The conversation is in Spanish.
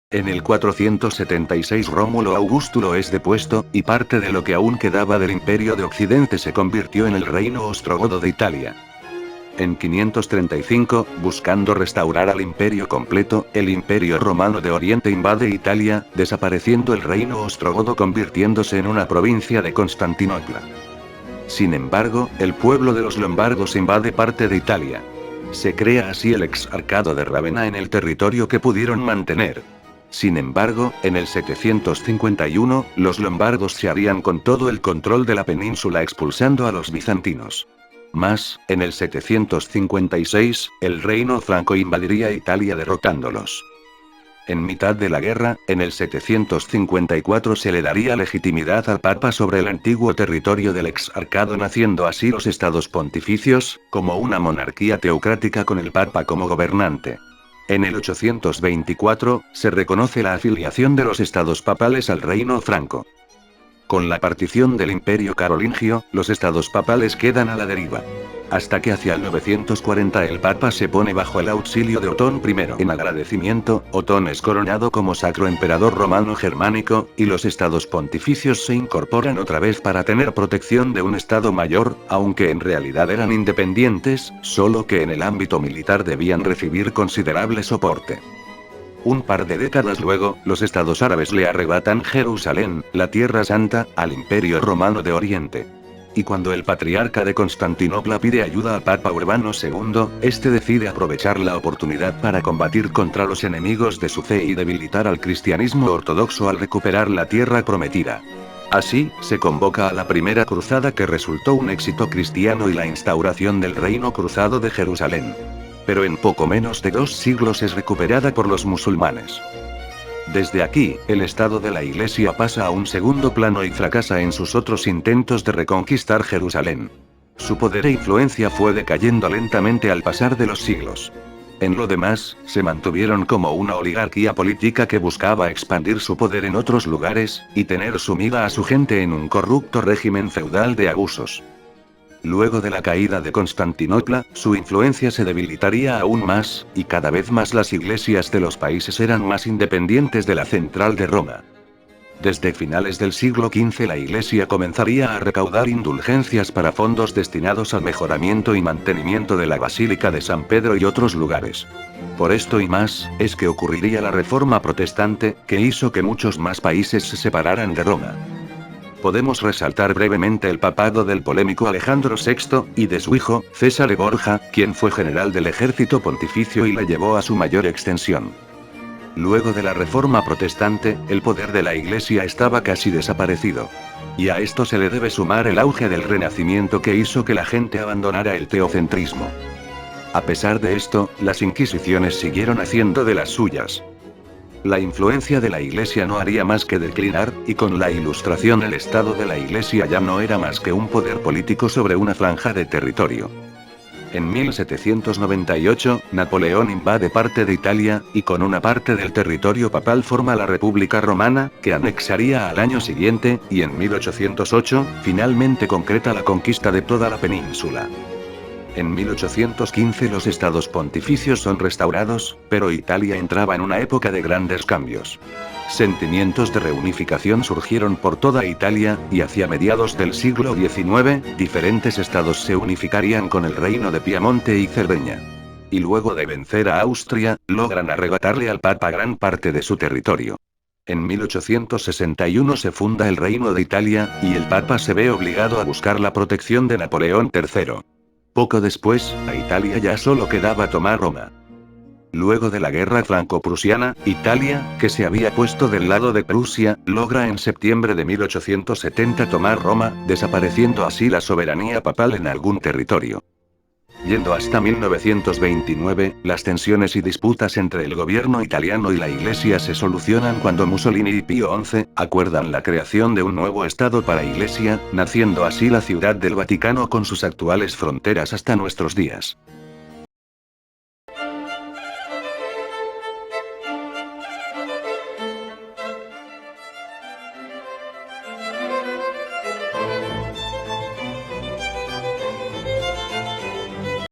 En el 476 Rómulo Augustulo es depuesto, y parte de lo que aún quedaba del Imperio de Occidente se convirtió en el reino ostrogodo de Italia. En 535, buscando restaurar al imperio completo, el Imperio Romano de Oriente invade Italia, desapareciendo el reino ostrogodo convirtiéndose en una provincia de Constantinopla. Sin embargo, el pueblo de los lombardos invade parte de Italia. Se crea así el exarcado de Rávena en el territorio que pudieron mantener. Sin embargo, en el 751, los lombardos se harían con todo el control de la península expulsando a los bizantinos. Más, en el 756, el reino franco invadiría Italia derrotándolos. En mitad de la guerra, en el 754 se le daría legitimidad al Papa sobre el antiguo territorio del exarcado, naciendo así los estados pontificios, como una monarquía teocrática con el Papa como gobernante. En el 824, se reconoce la afiliación de los estados papales al reino franco. Con la partición del Imperio carolingio, los estados papales quedan a la deriva. Hasta que hacia el 940 el Papa se pone bajo el auxilio de Otón I. En agradecimiento, Otón es coronado como Sacro Emperador Romano Germánico, y los estados pontificios se incorporan otra vez para tener protección de un estado mayor, aunque en realidad eran independientes, solo que en el ámbito militar debían recibir considerable soporte. Un par de décadas luego, los estados árabes le arrebatan Jerusalén, la Tierra Santa, al Imperio Romano de Oriente. Y cuando el patriarca de Constantinopla pide ayuda al Papa Urbano II, este decide aprovechar la oportunidad para combatir contra los enemigos de su fe y debilitar al cristianismo ortodoxo al recuperar la tierra prometida. Así, se convoca a la primera cruzada, que resultó un éxito cristiano, y la instauración del Reino Cruzado de Jerusalén. Pero en poco menos de 2 siglos es recuperada por los musulmanes. Desde aquí, el estado de la Iglesia pasa a un segundo plano y fracasa en sus otros intentos de reconquistar Jerusalén. Su poder e influencia fue decayendo lentamente al pasar de los siglos. En lo demás, se mantuvieron como una oligarquía política que buscaba expandir su poder en otros lugares, y tener sumida a su gente en un corrupto régimen feudal de abusos. Luego de la caída de Constantinopla, su influencia se debilitaría aún más, y cada vez más las iglesias de los países eran más independientes de la central de Roma. Desde finales del siglo XV la Iglesia comenzaría a recaudar indulgencias para fondos destinados al mejoramiento y mantenimiento de la Basílica de San Pedro y otros lugares. Por esto y más, es que ocurriría la Reforma Protestante, que hizo que muchos más países se separaran de Roma. Podemos resaltar brevemente el papado del polémico Alejandro VI, y de su hijo, César Borja, quien fue general del ejército pontificio y la llevó a su mayor extensión. Luego de la Reforma Protestante, el poder de la Iglesia estaba casi desaparecido. Y a esto se le debe sumar el auge del Renacimiento, que hizo que la gente abandonara el teocentrismo. A pesar de esto, las inquisiciones siguieron haciendo de las suyas. La influencia de la Iglesia no haría más que declinar, y con la Ilustración el Estado de la Iglesia ya no era más que un poder político sobre una franja de territorio. En 1798, Napoleón invade parte de Italia, y con una parte del territorio papal forma la República Romana, que anexaría al año siguiente, y en 1808, finalmente concreta la conquista de toda la península. En 1815 los estados pontificios son restaurados, pero Italia entraba en una época de grandes cambios. Sentimientos de reunificación surgieron por toda Italia, y hacia mediados del siglo XIX, diferentes estados se unificarían con el reino de Piamonte y Cerdeña. Y luego de vencer a Austria, logran arrebatarle al Papa gran parte de su territorio. En 1861 se funda el Reino de Italia, y el Papa se ve obligado a buscar la protección de Napoleón III. Poco después, a Italia ya solo quedaba tomar Roma. Luego de la guerra franco-prusiana, Italia, que se había puesto del lado de Prusia, logra en septiembre de 1870 tomar Roma, desapareciendo así la soberanía papal en algún territorio. Yendo hasta 1929, las tensiones y disputas entre el gobierno italiano y la Iglesia se solucionan cuando Mussolini y Pío XI acuerdan la creación de un nuevo estado para Iglesia, naciendo así la Ciudad del Vaticano con sus actuales fronteras hasta nuestros días.